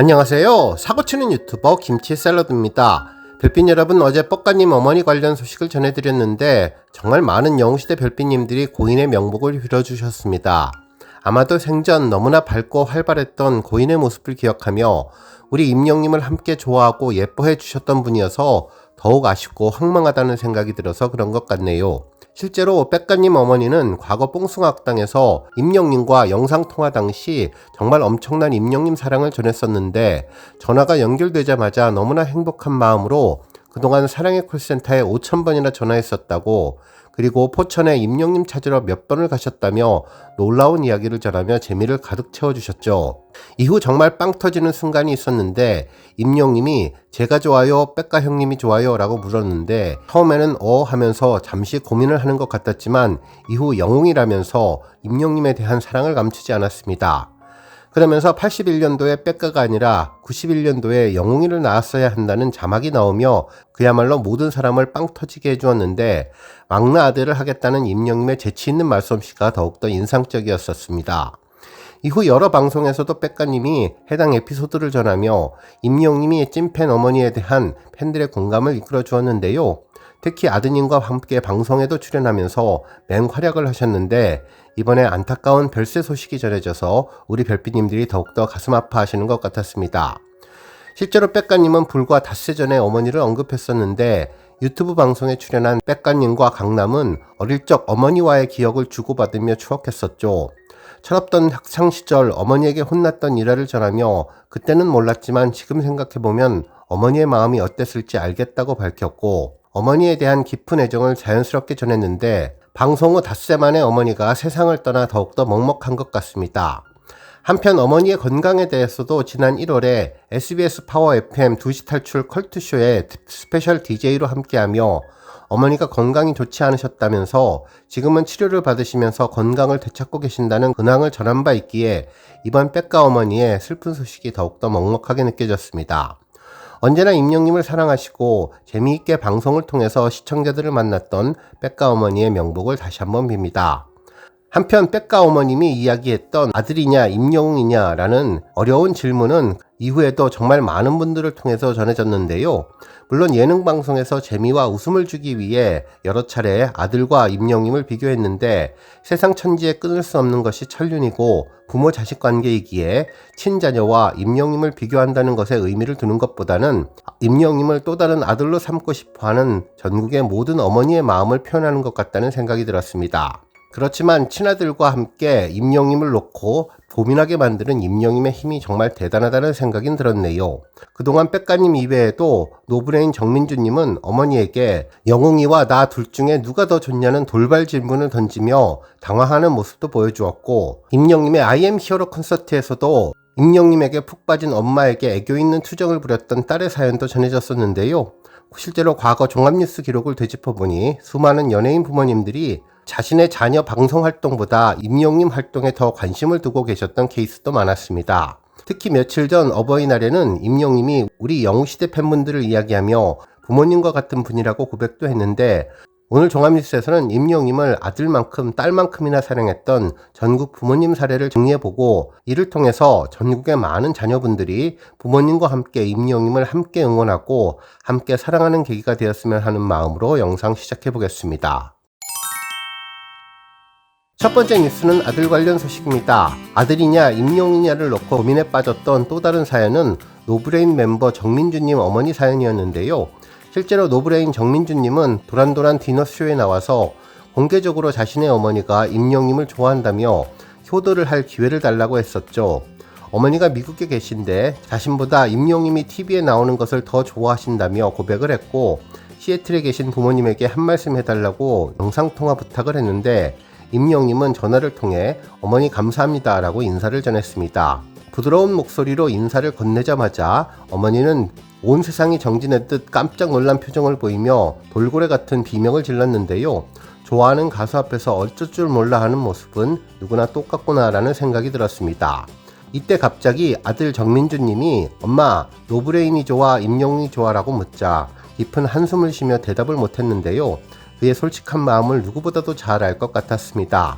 안녕하세요. 사고치는 유튜버 김치샐러드입니다. 별빛 여러분, 어제 뻑가님 어머니 관련 소식을 전해드렸는데 정말 많은 영웅시대 별빛님들이 고인의 명복을 빌어주셨습니다. 아마도 생전 너무나 밝고 활발했던 고인의 모습을 기억하며 우리 임영님을 함께 좋아하고 예뻐해 주셨던 분이어서 더욱 아쉽고 황망하다는 생각이 들어서 그런 것 같네요. 실제로 빽가님 어머니는 과거 뽕숭아학당에서 임영님과 영상통화 당시 정말 엄청난 임영님 사랑을 전했었는데, 전화가 연결되자마자 너무나 행복한 마음으로 그동안 사랑의 콜센터에 5,000번이나 전화했었다고, 그리고 포천에 임영님 찾으러 몇 번을 가셨다며 놀라운 이야기를 전하며 재미를 가득 채워주셨죠. 이후 정말 빵 터지는 순간이 있었는데, 임영님이 제가 좋아요, 빽가 형님이 좋아요 라고 물었는데, 처음에는 하면서 잠시 고민을 하는 것 같았지만 이후 영웅이라면서 임영님에 대한 사랑을 감추지 않았습니다. 그러면서 81년도에 빽가가 아니라 91년도에 영웅이를 낳았어야 한다는 자막이 나오며 그야말로 모든 사람을 빵 터지게 해주었는데, 막내 아들을 하겠다는 임영님의 재치있는 말솜씨가 더욱더 인상적이었었습니다. 이후 여러 방송에서도 빽가님이 해당 에피소드를 전하며 임영님이 찐팬 어머니에 대한 팬들의 공감을 이끌어 주었는데요. 특히 아드님과 함께 방송에도 출연하면서 맹활약을 하셨는데, 이번에 안타까운 별세 소식이 전해져서 우리 별빛님들이 더욱더 가슴 아파하시는 것 같았습니다. 실제로 빽가님은 불과 닷새 전에 어머니를 언급했었는데, 유튜브 방송에 출연한 빽가님과 강남은 어릴 적 어머니와의 기억을 주고받으며 추억했었죠. 철없던 학창시절 어머니에게 혼났던 일화를 전하며 그때는 몰랐지만 지금 생각해보면 어머니의 마음이 어땠을지 알겠다고 밝혔고, 어머니에 대한 깊은 애정을 자연스럽게 전했는데, 방송 후 닷새 만에 어머니가 세상을 떠나 더욱더 먹먹한 것 같습니다. 한편 어머니의 건강에 대해서도 지난 1월에 SBS 파워 FM 2시 탈출 컬투쇼에 스페셜 DJ로 함께하며 어머니가 건강이 좋지 않으셨다면서 지금은 치료를 받으시면서 건강을 되찾고 계신다는 근황을 전한 바 있기에 이번 빽가 어머니의 슬픈 소식이 더욱더 먹먹하게 느껴졌습니다. 언제나 임영님을 사랑하시고 재미있게 방송을 통해서 시청자들을 만났던 빽가 어머니의 명복을 다시 한번 빕니다. 한편 빽가 어머님이 이야기했던 아들이냐 임영웅이냐 라는 어려운 질문은 이후에도 정말 많은 분들을 통해서 전해졌는데요. 물론 예능 방송에서 재미와 웃음을 주기 위해 여러 차례 아들과 임영님을 비교했는데, 세상 천지에 끊을 수 없는 것이 천륜이고 부모 자식 관계이기에 친자녀와 임영님을 비교한다는 것에 의미를 두는 것보다는 임영님을 또 다른 아들로 삼고 싶어하는 전국의 모든 어머니의 마음을 표현하는 것 같다는 생각이 들었습니다. 그렇지만 친아들과 함께 임영님을 놓고 고민하게 만드는 임영님의 힘이 정말 대단하다는 생각이 들었네요. 그동안 빽가님 이외에도 노브레인 정민주님은 어머니에게 영웅이와 나 둘 중에 누가 더 좋냐는 돌발 질문을 던지며 당황하는 모습도 보여주었고, 임영님의 I am 히어로 콘서트에서도 임영님에게 푹 빠진 엄마에게 애교 있는 투정을 부렸던 딸의 사연도 전해졌었는데요. 실제로 과거 종합뉴스 기록을 되짚어보니 수많은 연예인 부모님들이 자신의 자녀 방송 활동보다 임영님 활동에 더 관심을 두고 계셨던 케이스도 많았습니다. 특히 며칠 전 어버이날에는 임영님이 우리 영웅시대 팬분들을 이야기하며 부모님과 같은 분이라고 고백도 했는데, 오늘 종합뉴스에서는 임영님을 아들만큼 딸만큼이나 사랑했던 전국 부모님 사례를 정리해보고, 이를 통해서 전국의 많은 자녀분들이 부모님과 함께 임영님을 함께 응원하고 함께 사랑하는 계기가 되었으면 하는 마음으로 영상 시작해보겠습니다. 첫 번째 뉴스는 아들 관련 소식입니다. 아들이냐 임영웅이냐를 놓고 고민에 빠졌던 또 다른 사연은 노브레인 멤버 정민주님 어머니 사연이었는데요. 실제로 노브레인 정민주님은 도란도란 디너쇼에 나와서 공개적으로 자신의 어머니가 임영웅님을 좋아한다며 효도를 할 기회를 달라고 했었죠. 어머니가 미국에 계신데 자신보다 임영웅님이 TV에 나오는 것을 더 좋아하신다며 고백을 했고, 시애틀에 계신 부모님에게 한 말씀 해달라고 영상통화 부탁을 했는데, 임영님은 전화를 통해 어머니 감사합니다 라고 인사를 전했습니다. 부드러운 목소리로 인사를 건네자마자 어머니는 온 세상이 정진했듯 깜짝 놀란 표정을 보이며 돌고래 같은 비명을 질렀는데요. 좋아하는 가수 앞에서 어쩔 줄 몰라 하는 모습은 누구나 똑같구나 라는 생각이 들었습니다. 이때 갑자기 아들 정민주님이 엄마 노브레인이 좋아 임영웅이 좋아 라고 묻자 깊은 한숨을 쉬며 대답을 못했는데요. 그의 솔직한 마음을 누구보다도 잘 알 것 같았습니다.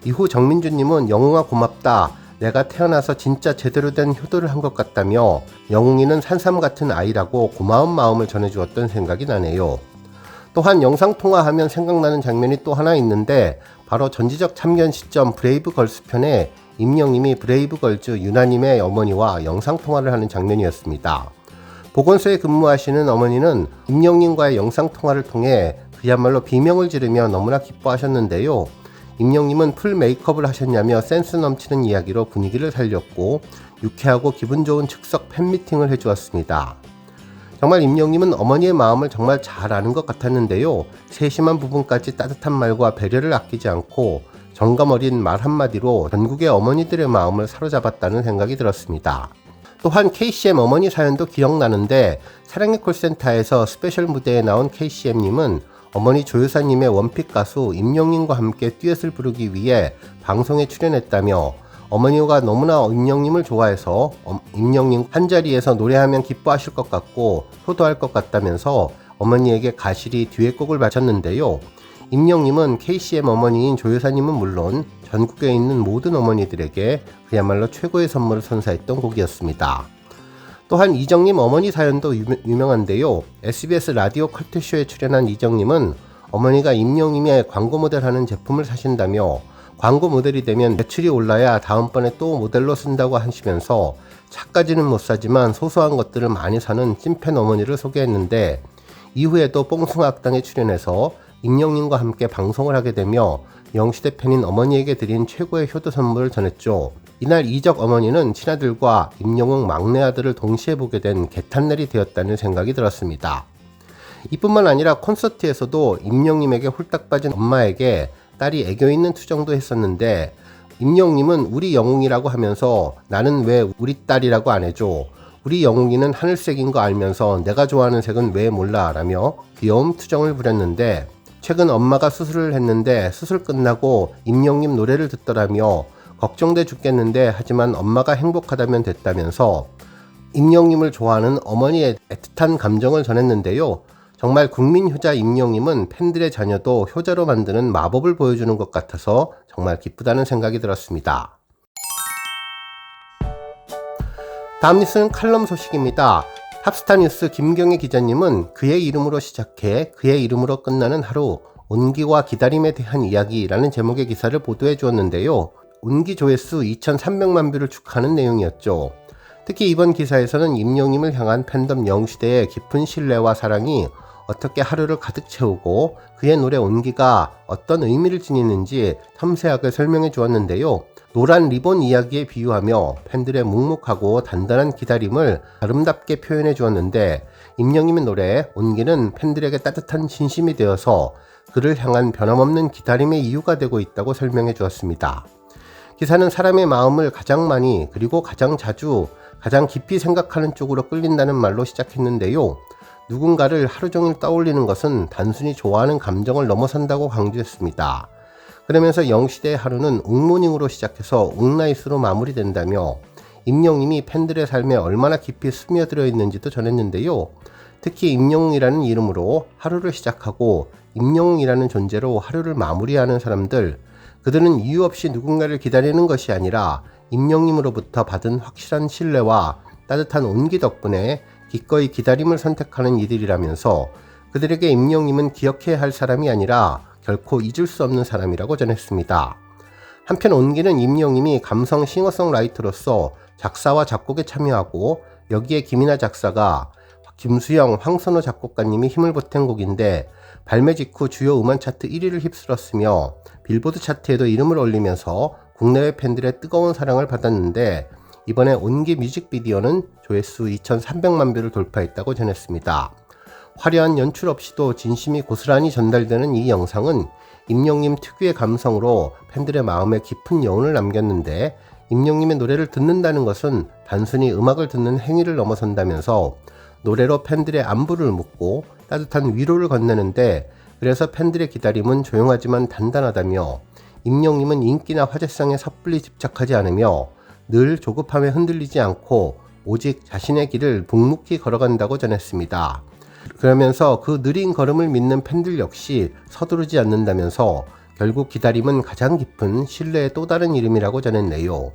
이후 정민주님은 영웅아 고맙다. 내가 태어나서 진짜 제대로 된 효도를 한 것 같다며 영웅이는 산삼 같은 아이라고 고마운 마음을 전해주었던 생각이 나네요. 또한 영상통화하면 생각나는 장면이 또 하나 있는데 바로 전지적 참견 시점 브레이브걸스 편에 임영님이 브레이브걸즈 유나님의 어머니와 영상통화를 하는 장면이었습니다. 보건소에 근무하시는 어머니는 임영님과의 영상통화를 통해 그야말로 비명을 지르며 너무나 기뻐하셨는데요. 임영님은 풀 메이크업을 하셨냐며 센스 넘치는 이야기로 분위기를 살렸고 유쾌하고 기분 좋은 즉석 팬미팅을 해주었습니다. 정말 임영님은 어머니의 마음을 정말 잘 아는 것 같았는데요. 세심한 부분까지 따뜻한 말과 배려를 아끼지 않고 정감 어린 말 한마디로 전국의 어머니들의 마음을 사로잡았다는 생각이 들었습니다. 또한 KCM 어머니 사연도 기억나는데 사랑의 콜센터에서 스페셜 무대에 나온 KCM님은 어머니 조여사님의 원픽 가수 임영님과 함께 듀엣을 부르기 위해 방송에 출연했다며 어머니가 너무나 임영님을 좋아해서 임영님 한자리에서 노래하면 기뻐하실 것 같고 효도할 것 같다면서 어머니에게 가실이 듀엣곡을 바쳤는데요. 임영님은 KCM 어머니인 조여사님은 물론 전국에 있는 모든 어머니들에게 그야말로 최고의 선물을 선사했던 곡이었습니다. 또한 이정님 어머니 사연도 유명한데요. SBS 라디오 컬트쇼에 출연한 이정님은 어머니가 임영님의 광고 모델하는 제품을 사신다며 광고 모델이 되면 매출이 올라야 다음번에 또 모델로 쓴다고 하시면서 차까지는 못 사지만 소소한 것들을 많이 사는 찐팬 어머니를 소개했는데 이후에도 뽕숭아학당에 출연해서 임영님과 함께 방송을 하게 되며 영시대 팬인 어머니에게 드린 최고의 효도 선물을 전했죠. 이날 이적 어머니는 친아들과 임영웅 막내 아들을 동시에 보게 된 개탄날이 되었다는 생각이 들었습니다. 이뿐만 아니라 콘서트에서도 임영님에게 홀딱 빠진 엄마에게 딸이 애교 있는 투정도 했었는데 임영님은 우리 영웅이라고 하면서 나는 왜 우리 딸이라고 안 해줘? 우리 영웅이는 하늘색인 거 알면서 내가 좋아하는 색은 왜 몰라? 라며 귀여움 투정을 부렸는데 최근 엄마가 수술을 했는데 수술 끝나고 임영님 노래를 듣더라며 걱정돼 죽겠는데 하지만 엄마가 행복하다면 됐다면서 임영님을 좋아하는 어머니의 애틋한 감정을 전했는데요. 정말 국민효자 임영님은 팬들의 자녀도 효자로 만드는 마법을 보여주는 것 같아서 정말 기쁘다는 생각이 들었습니다. 다음 뉴스는 칼럼 소식입니다. 탑스타 뉴스 김경애 기자님은 그의 이름으로 시작해 그의 이름으로 끝나는 하루, 온기와 기다림에 대한 이야기라는 제목의 기사를 보도해 주었는데요. 온기 조회수 2,300만 뷰를 축하하는 내용이었죠. 특히 이번 기사에서는 임영님을 향한 팬덤 영시대의 깊은 신뢰와 사랑이 어떻게 하루를 가득 채우고 그의 노래 온기가 어떤 의미를 지니는지 섬세하게 설명해 주었는데요. 노란 리본 이야기에 비유하며 팬들의 묵묵하고 단단한 기다림을 아름답게 표현해 주었는데 임영님의 노래 온기는 팬들에게 따뜻한 진심이 되어서 그를 향한 변함없는 기다림의 이유가 되고 있다고 설명해 주었습니다. 기사는 사람의 마음을 가장 많이 그리고 가장 자주 가장 깊이 생각하는 쪽으로 끌린다는 말로 시작했는데요. 누군가를 하루 종일 떠올리는 것은 단순히 좋아하는 감정을 넘어선다고 강조했습니다. 그러면서 영시대의 하루는 웅모닝으로 시작해서 웅나잇으로 마무리된다며 임영님이 팬들의 삶에 얼마나 깊이 스며들어 있는지도 전했는데요. 특히 임영웅이라는 이름으로 하루를 시작하고 임영웅이라는 존재로 하루를 마무리하는 사람들, 그들은 이유 없이 누군가를 기다리는 것이 아니라 임영님으로부터 받은 확실한 신뢰와 따뜻한 온기 덕분에 기꺼이 기다림을 선택하는 이들이라면서 그들에게 임영님은 기억해야 할 사람이 아니라 결코 잊을 수 없는 사람이라고 전했습니다. 한편 온기는 임영님이 감성 싱어송라이터로서 작사와 작곡에 참여하고 여기에 김이나 작사가 김수영, 황선호 작곡가님이 힘을 보탠 곡인데 발매 직후 주요 음원 차트 1위를 휩쓸었으며 빌보드 차트에도 이름을 올리면서 국내외 팬들의 뜨거운 사랑을 받았는데 이번에 온기 뮤직비디오는 조회수 2,300만 뷰를 돌파했다고 전했습니다. 화려한 연출 없이도 진심이 고스란히 전달되는 이 영상은 임영님 특유의 감성으로 팬들의 마음에 깊은 여운을 남겼는데 임영님의 노래를 듣는다는 것은 단순히 음악을 듣는 행위를 넘어선다면서 노래로 팬들의 안부를 묻고 따뜻한 위로를 건네는데 그래서 팬들의 기다림은 조용하지만 단단하다며 임영님은 인기나 화제성에 섣불리 집착하지 않으며 늘 조급함에 흔들리지 않고 오직 자신의 길을 묵묵히 걸어간다고 전했습니다. 그러면서 그 느린 걸음을 믿는 팬들 역시 서두르지 않는다면서 결국 기다림은 가장 깊은 신뢰의 또 다른 이름이라고 전했네요.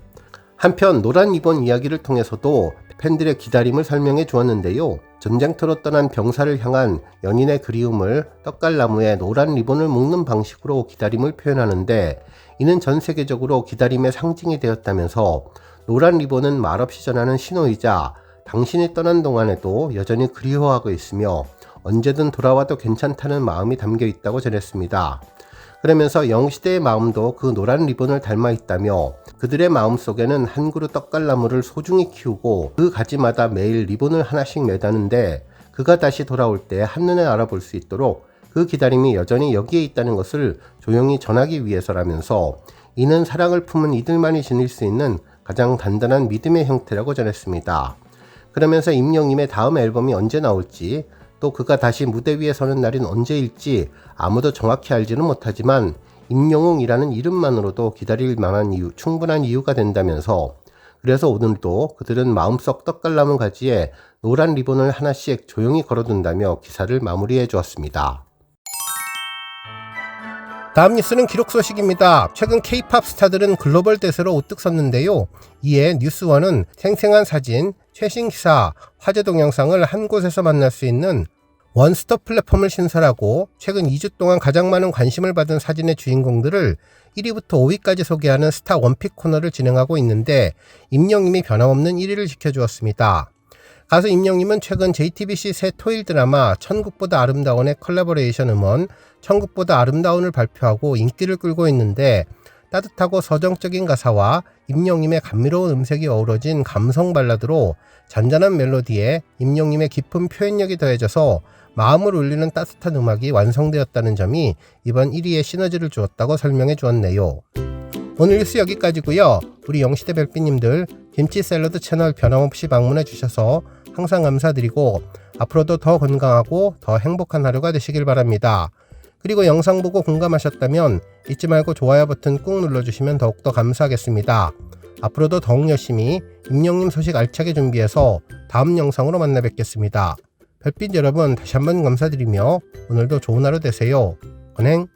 한편 노란 리본 이야기를 통해서도 팬들의 기다림을 설명해 주었는데요. 전쟁터로 떠난 병사를 향한 연인의 그리움을 떡갈나무에 노란 리본을 묶는 방식으로 기다림을 표현하는데, 이는 전 세계적으로 기다림의 상징이 되었다면서 노란 리본은 말없이 전하는 신호이자 당신이 떠난 동안에도 여전히 그리워하고 있으며 언제든 돌아와도 괜찮다는 마음이 담겨 있다고 전했습니다. 그러면서 영시대의 마음도 그 노란 리본을 닮아 있다며, 그들의 마음속에는 한 그루 떡갈나무를 소중히 키우고 그 가지마다 매일 리본을 하나씩 매다는데, 그가 다시 돌아올 때 한눈에 알아볼 수 있도록 그 기다림이 여전히 여기에 있다는 것을 조용히 전하기 위해서라면서, 이는 사랑을 품은 이들만이 지닐 수 있는 가장 단단한 믿음의 형태라고 전했습니다. 그러면서 임영임의 다음 앨범이 언제 나올지, 또 그가 다시 무대 위에 서는 날은 언제일지 아무도 정확히 알지는 못하지만 임영웅이라는 이름만으로도 기다릴 만한 충분한 이유가 된다면서, 그래서 오늘도 그들은 마음속 떡갈나무 가지에 노란 리본을 하나씩 조용히 걸어둔다며 기사를 마무리해 주었습니다. 다음 뉴스는 기록 소식입니다. 최근 K-팝 스타들은 글로벌 대세로 우뚝 섰는데요. 이에 뉴스원은 생생한 사진, 최신 기사, 화제 동영상을 한 곳에서 만날 수 있는 원스톱 플랫폼을 신설하고 최근 2주 동안 가장 많은 관심을 받은 사진의 주인공들을 1위부터 5위까지 소개하는 스타 원픽 코너를 진행하고 있는데, 임영임이 변함없는 1위를 지켜주었습니다. 가수 임영임은 최근 JTBC 새 토일 드라마 천국보다 아름다운의 컬래버레이션 음원 천국보다 아름다운을 발표하고 인기를 끌고 있는데, 따뜻하고 서정적인 가사와 임영임의 감미로운 음색이 어우러진 감성 발라드로 잔잔한 멜로디에 임영임의 깊은 표현력이 더해져서 마음을 울리는 따뜻한 음악이 완성되었다는 점이 이번 1위에 시너지를 주었다고 설명해 주었네요. 오늘 뉴스 여기까지고요. 우리 영시대 별빛님들 김치 샐러드 채널 변함없이 방문해 주셔서 항상 감사드리고, 앞으로도 더 건강하고 더 행복한 하루가 되시길 바랍니다. 그리고 영상 보고 공감하셨다면 잊지 말고 좋아요 버튼 꾹 눌러주시면 더욱더 감사하겠습니다. 앞으로도 더욱 열심히 임영임 소식 알차게 준비해서 다음 영상으로 만나 뵙겠습니다. 별빛 여러분 다시 한번 감사드리며 오늘도 좋은 하루 되세요. 건행!